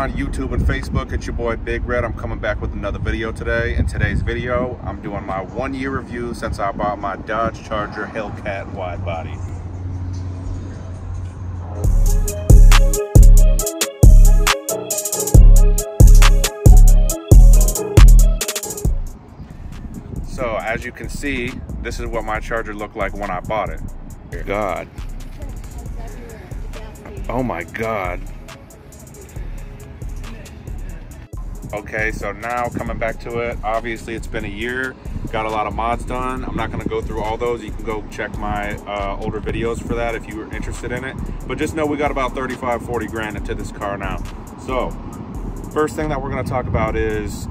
on YouTube and Facebook. It's your boy Big Red. I'm coming back with another video today. In today's video, I'm doing my 1-year review since I bought my Dodge Charger Hellcat wide body. So as you can see, this is what my Charger looked like when I bought it. God. Oh my God. Okay, so now coming back to it, obviously it's been a year, got a lot of mods done. I'm not gonna go through all those. You can go check my older videos for that if you were interested in it. But just know we got about 35, 40 grand into this car now. So, first thing that we're gonna talk about is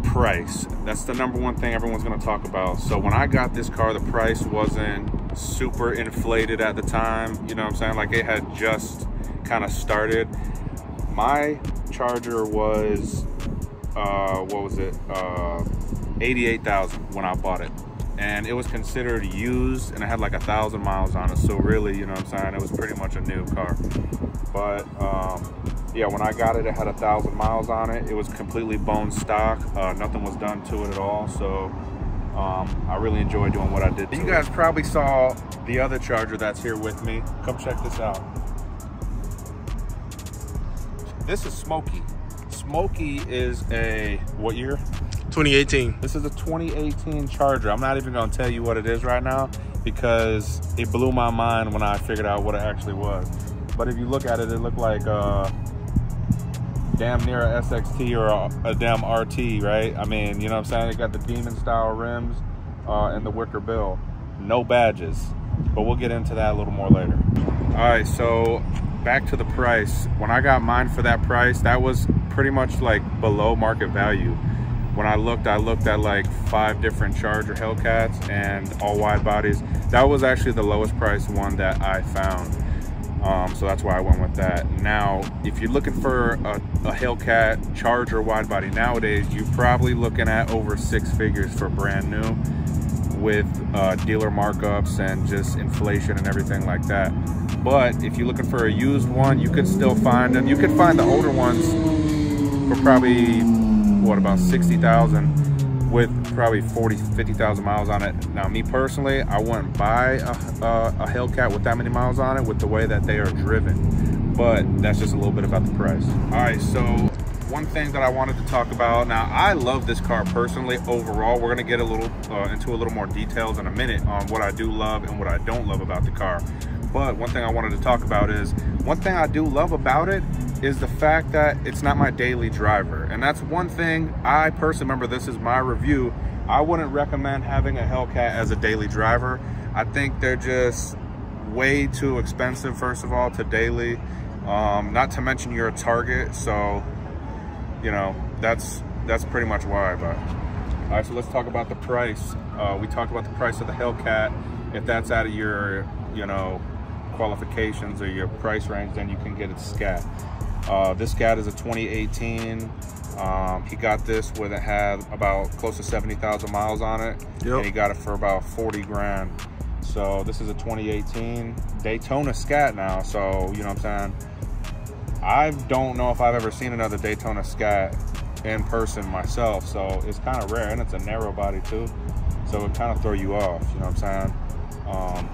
price. That's the #1 thing everyone's gonna talk about. So when I got this car, the price wasn't super inflated at the time. You know what I'm saying? Like it had just kind of started. My Charger was, what was it? 88,000 when I bought it. And it was considered used and it had like 1,000 miles on it. So really, you know what I'm saying? It was pretty much a new car. But yeah, when I got it, it had 1,000 miles on it. It was completely bone stock. Nothing was done to it at all. So I really enjoyed doing what I did. You guys probably saw the other Charger that's here with me. Come check this out. This is Smokey. Smokey is a, what year? 2018. This is a 2018 Charger. I'm not even gonna tell you what it is right now because it blew my mind when I figured out what it actually was. But if you look at it, it looked like damn near a SXT or a damn RT, right? I mean, you know what I'm saying? It got the Demon style rims and the wicker bill. No badges, but we'll get into that a little more later. All right, so back to the price. When I got mine for that price, that was pretty much like below market value. When I looked at like 5 different Charger Hellcats and all wide bodies. That was actually the lowest price one that I found. So that's why I went with that. Now, if you're looking for a Hellcat Charger wide body nowadays, you're probably looking at over 6 figures for brand new with dealer markups and just inflation and everything like that. But if you're looking for a used one, you could still find them. You could find the older ones for probably, what, about 60,000 with probably 40, 50,000 miles on it. Now, me personally, I wouldn't buy a Hellcat with that many miles on it with the way that they are driven. But that's just a little bit about the price. All right, so one thing that I wanted to talk about. Now, I love this car personally overall. We're gonna get a little into a little more details in a minute on what I do love and what I don't love about the car. But one thing I wanted to talk about is, one thing I do love about it is the fact that it's not my daily driver. And that's one thing I personally, remember this is my review, I wouldn't recommend having a Hellcat as a daily driver. I think they're just way too expensive, first of all, to daily. Not to mention you're a target, so you know, that's pretty much why. But all right, so let's talk about the price. We talked about the price of the Hellcat. If that's out of your, you know, qualifications or your price range, then you can get it Scat. This Scat is a 2018. He got this when it had about close to 70,000 miles on it. Yep. And he got it for about 40 grand. So this is a 2018 Daytona Scat now. So, you know what I'm saying? I don't know if I've ever seen another Daytona Scat in person myself. So it's kind of rare, and it's a narrow body too. So it kind of throw you off, you know what I'm saying?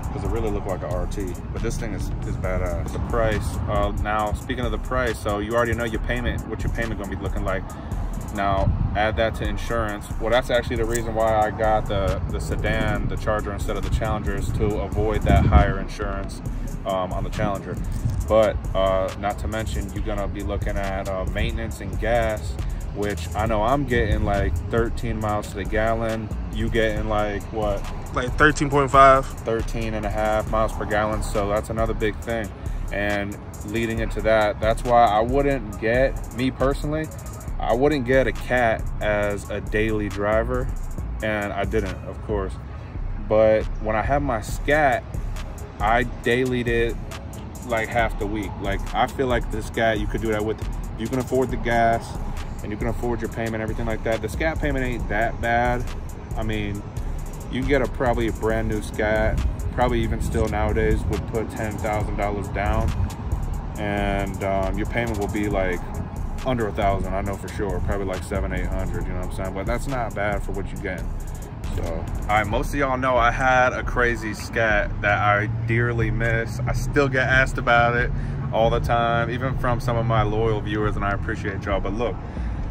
Because it really looked like a RT, but this thing is badass. The price, now speaking of the price, so you already know your payment, what your payment gonna be looking like. Now add that to insurance. Well, that's actually the reason why I got the sedan, the Charger, instead of the Challenger, is to avoid that higher insurance on the Challenger. But not to mention, you're gonna be looking at maintenance and gas, which I know I'm getting like 13 miles to the gallon. You getting like what? Like 13.5. 13.5 miles per gallon. So that's another big thing. And leading into that, that's why I wouldn't get, me personally, I wouldn't get a Cat as a daily driver. And I didn't, of course. But when I had my Scat, I dailied it like half the week. Like I feel like the Scat, you could do that with, you can afford the gas and you can afford your payment, everything like that. The Scat payment ain't that bad. I mean, you can get probably a brand new Scat, probably even still nowadays would put $10,000 down, and your payment will be like under 1,000, I know for sure, probably like 700-800, you know what I'm saying? But that's not bad for what you're getting. So, all right, most of y'all know I had a crazy Scat that I dearly miss. I still get asked about it all the time, even from some of my loyal viewers, and I appreciate y'all. But look,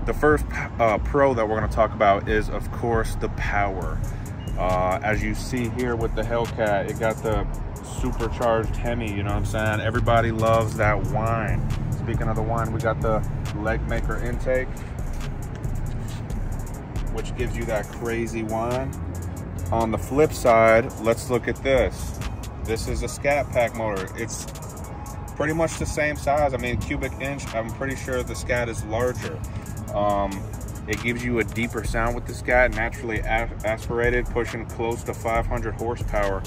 the first pro that we're gonna talk about is, of course, the power. As you see here with the Hellcat, it got the supercharged Hemi, you know what I'm saying? Everybody loves that whine. Speaking of the whine, we got the leg maker intake, which gives you that crazy whine. On the flip side, let's look at this. This is a Scat Pack motor. It's pretty much the same size. I mean, cubic inch, I'm pretty sure the Scat is larger. It gives you a deeper sound with the Scat, naturally aspirated, pushing close to 500 horsepower.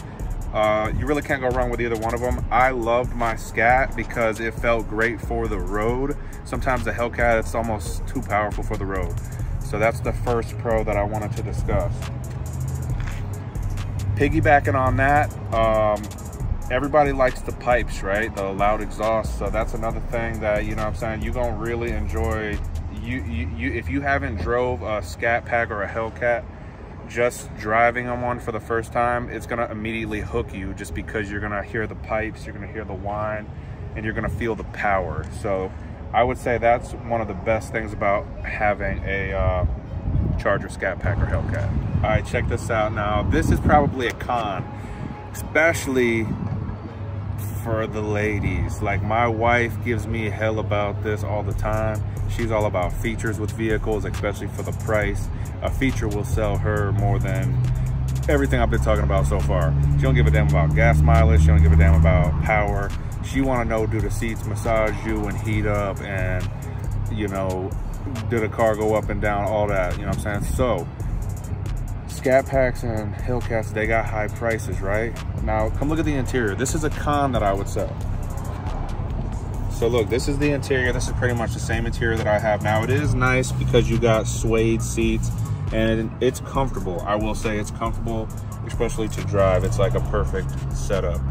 You really can't go wrong with either one of them. I loved my Scat because it felt great for the road. Sometimes the Hellcat, it's almost too powerful for the road. So that's the first pro that I wanted to discuss. Piggybacking on that, everybody likes the pipes, right? The loud exhaust. So that's another thing that, you know what I'm saying, you're gonna really enjoy. If you haven't drove a Scat Pack or a Hellcat, just driving on one for the first time, it's gonna immediately hook you, just because you're gonna hear the pipes, you're gonna hear the whine, and you're gonna feel the power. So I would say that's one of the best things about having a Charger, Scat Pack, or Hellcat. All right, check this out now. This is probably a con, especially for the ladies. Like, my wife gives me hell about this all the time. She's all about features with vehicles, especially for the price. A feature will sell her more than everything I've been talking about so far. She don't give a damn about gas mileage. She don't give a damn about power. She want to know, do the seats massage you and heat up, and, you know, did the car go up and down, all that, you know what I'm saying? So Scat Packs and Hellcats, they got high prices, right? Now come look at the interior. This is a con that I would say. So look, this is the interior. This is pretty much the same interior that I have now. It is nice because you got suede seats and it's comfortable. I will say it's comfortable, especially to drive. It's like a perfect setup.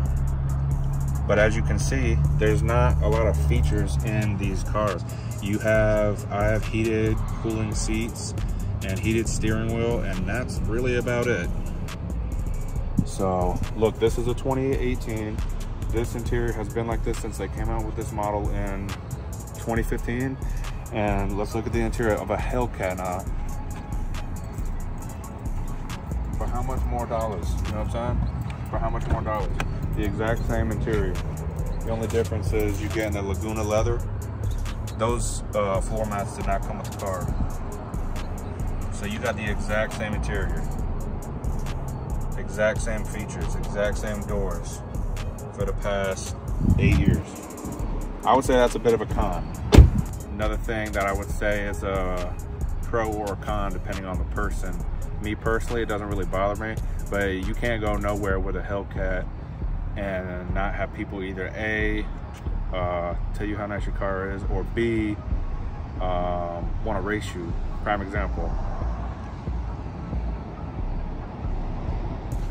But as you can see, there's not a lot of features in these cars. I have heated cooling seats and heated steering wheel, and that's really about it. So look, this is a 2018. This interior has been like this since they came out with this model in 2015. And let's look at the interior of a Hellcat now. For how much more dollars? You know what I'm saying? For how much more dollars? The exact same interior. The only difference is you get in the Laguna leather. Those floor mats did not come with the car. So you got the exact same interior. Exact same features, exact same doors for the past 8 years. I would say that's a bit of a con. Another thing that I would say is a pro or a con depending on the person. Me personally, it doesn't really bother me, but you can't go nowhere with a Hellcat and not have people either A, tell you how nice your car is, or B, want to race you. Prime example.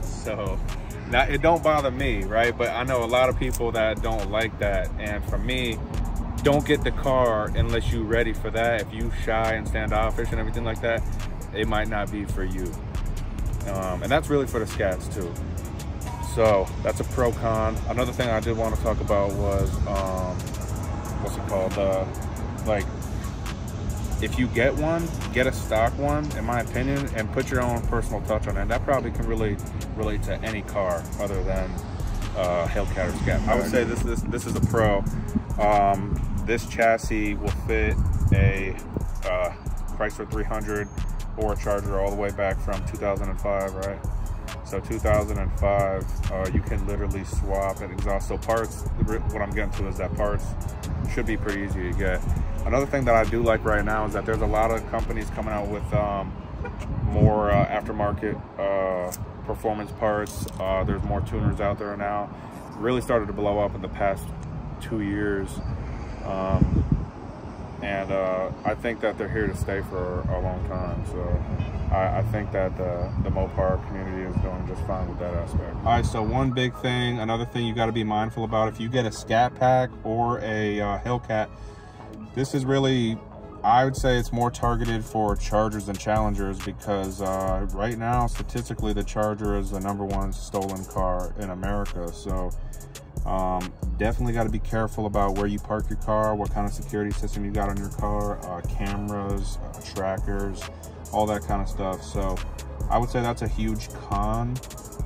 So now, it don't bother me, right? But I know a lot of people that don't like that. And for me, don't get the car unless you're ready for that. If you shy and standoffish and everything like that, it might not be for you. And that's really for the Scats too. So that's a pro con. Another thing I did want to talk about was, what's it called? Like, if you get one, get a stock one, in my opinion, and put your own personal touch on it. That probably can really relate to any car other than Hellcat or Scat. I would say this is a pro. This chassis will fit a Chrysler 300 or a Charger all the way back from 2005, right? So 2005, you can literally swap and exhaust. So parts, what I'm getting to is that parts should be pretty easy to get. Another thing that I do like right now is that there's a lot of companies coming out with more aftermarket performance parts. There's more tuners out there now. Really started to blow up in the past 2 years. And I think that they're here to stay for a long time. So I think that the Mopar community is doing just fine with that aspect. All right, so one big thing, another thing you got to be mindful about, if you get a Scat Pack or a Hellcat, this is really I would say it's more targeted for Chargers and Challengers because right now, statistically, the Charger is the #1 stolen car in America. So definitely got to be careful about where you park your car, what kind of security system you got on your car, cameras, trackers, all that kind of stuff. So I would say that's a huge con.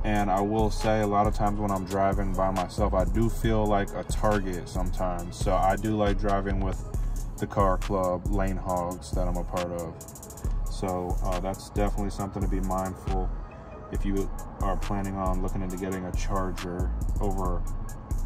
And I will say a lot of times when I'm driving by myself, I do feel like a target sometimes. So I do like driving with the car club lane hogs that I'm a part of. So that's definitely something to be mindful if you are planning on looking into getting a Charger over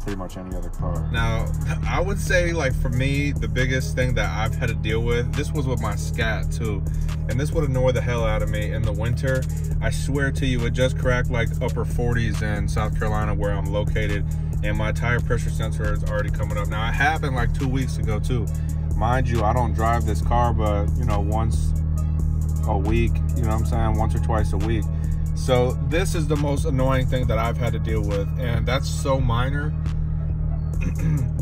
pretty much any other car. Now, I would say, like, for me, the biggest thing that I've had to deal with, this was with my Scat too, and this would annoy the hell out of me in the winter. I swear to you, it just cracked like upper 40s in South Carolina where I'm located, and my tire pressure sensor is already coming up. Now, it happened like 2 weeks ago too. Mind you, I don't drive this car, but you know, once a week, you know what I'm saying, once or twice a week. So this is the most annoying thing that I've had to deal with, and that's so minor.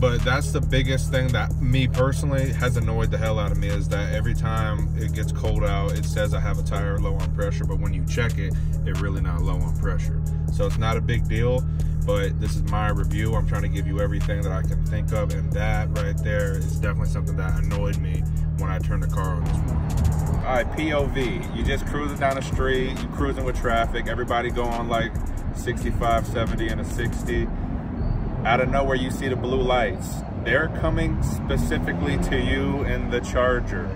But that's the biggest thing that me personally has annoyed the hell out of me, is that every time it gets cold out, it says I have a tire low on pressure, but when you check it, it's really not low on pressure. So it's not a big deal, but this is my review. I'm trying to give you everything that I can think of, and that right there is definitely something that annoyed me when I turned the car on this morning. All right, POV, you just cruising down the street, you cruising with traffic, everybody going like 65, 70, and a 60. Out of nowhere, you see the blue lights. They're coming specifically to you in the Charger.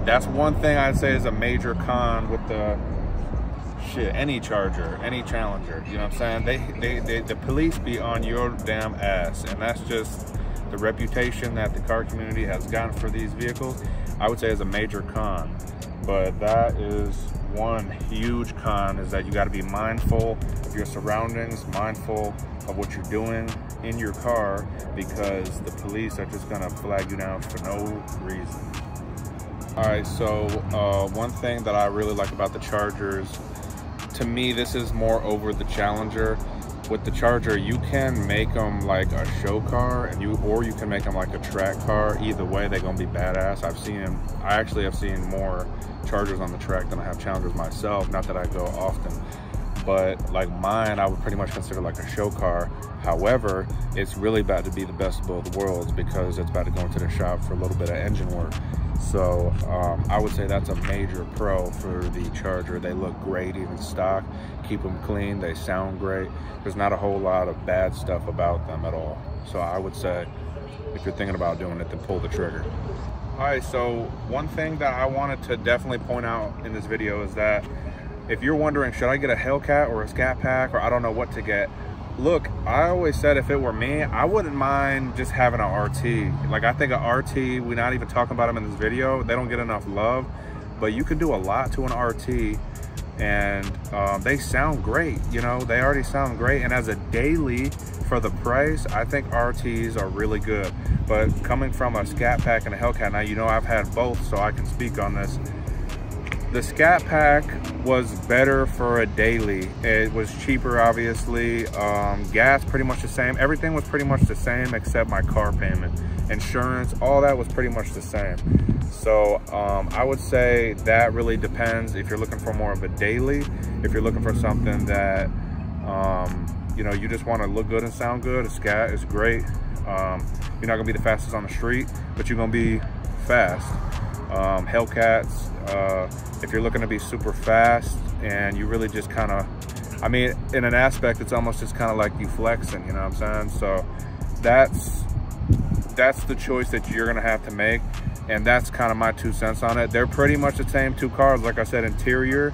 That's one thing I'd say is a major con with the any Charger, any Challenger. You know what I'm saying? The police be on your damn ass, and that's just the reputation that the car community has gotten for these vehicles. I would say is a major con, but that is one huge con, is that you got to be mindful of your surroundings, mindful of what you're doing in your car, because the police are just gonna flag you down for no reason. All right, so one thing that I really like about the Chargers, to me, this is more over the Challenger. With the Charger, you can make them like a show car, and or you can make them like a track car. Either way, they're gonna be badass. I actually have seen more Chargers on the track than I have Challengers myself. Not that I go often, but like mine, I would pretty much consider like a show car. However, it's really about to be the best of both worlds, because it's about to go into the shop for a little bit of engine work. So I would say that's a major pro for the Charger. They look great, even stock. Keep them clean, they sound great. There's not a whole lot of bad stuff about them at all. So I would say, if you're thinking about doing it, then pull the trigger. All right, so one thing that I wanted to definitely point out in this video is that if you're wondering, should I get a Hellcat or a Scat Pack, or I don't know what to get, look, I always said if it were me, I wouldn't mind just having an RT. Like, I think an RT, we're not even talking about them in this video, they don't get enough love, but you can do a lot to an RT, and they sound great. You know, they already sound great, and as a daily for the price, I think RTs are really good. But coming from a Scat Pack and a Hellcat, now you know I've had both, so I can speak on this. The Scat Pack was better for a daily. It was cheaper, obviously. Gas pretty much the same. Everything was pretty much the same except my car payment. Insurance, all that was pretty much the same. So I would say that really depends if you're looking for more of a daily. If you're looking for something that, you know, you just want to look good and sound good, a Scat is great. You're not gonna be the fastest on the street, but you're gonna be fast. Hellcats, if you're looking to be super fast and you really just kind of, I mean, in an aspect, it's almost just kind of like you flexing, you know what I'm saying? So that's the choice that you're gonna have to make, and that's kind of my 2 cents on it. They're pretty much the same two cars. Like I said, interior,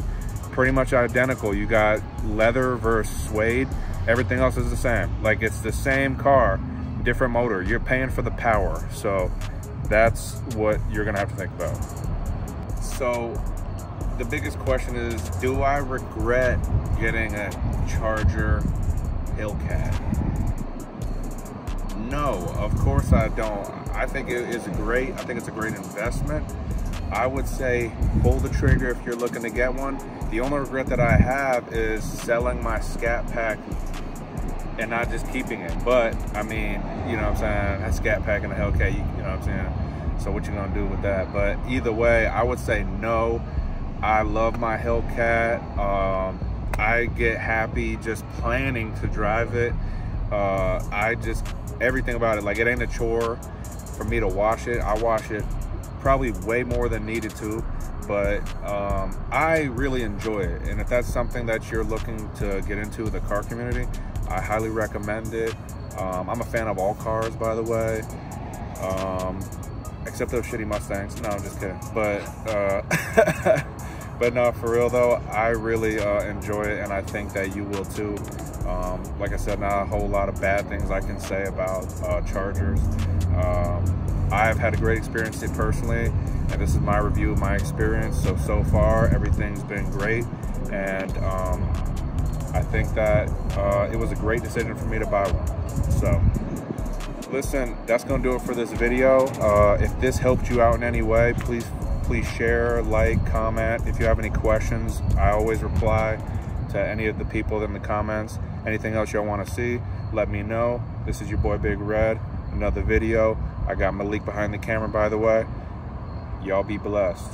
pretty much identical. You got leather versus suede. Everything else is the same. Like, it's the same car, different motor. You're paying for the power. So that's what you're gonna have to think about. So the biggest question is, do I regret getting a Charger Hellcat? No, of course I don't. I think it is great. I think it's a great investment. I would say pull the trigger if you're looking to get one. The only regret that I have is selling my Scat Pack and not just keeping it. But I mean, you know what I'm saying, a Scat Pack and a Hellcat, you know what I'm saying, So what you gonna do with that? But either way, I would say no. I love my Hellcat. I get happy just planning to drive it. Everything about it, like, it ain't a chore for me to wash it. I wash it probably way more than needed to, but I really enjoy it. And if that's something that you're looking to get into the car community, I highly recommend it. I'm a fan of all cars, by the way, except those shitty Mustangs. No, I'm just kidding. But no, for real though, I really enjoy it, and I think that you will too. Like I said, not a whole lot of bad things I can say about Chargers. I've had a great experience personally, and this is my review of my experience. So far, everything's been great, and I think that it was a great decision for me to buy one. So, listen, that's gonna do it for this video. If this helped you out in any way, please share, like, comment. If you have any questions, I always reply to any of the people in the comments. Anything else y'all want to see, let me know. This is your boy Big Red, another video. I got Malik behind the camera, by the way. Y'all be blessed.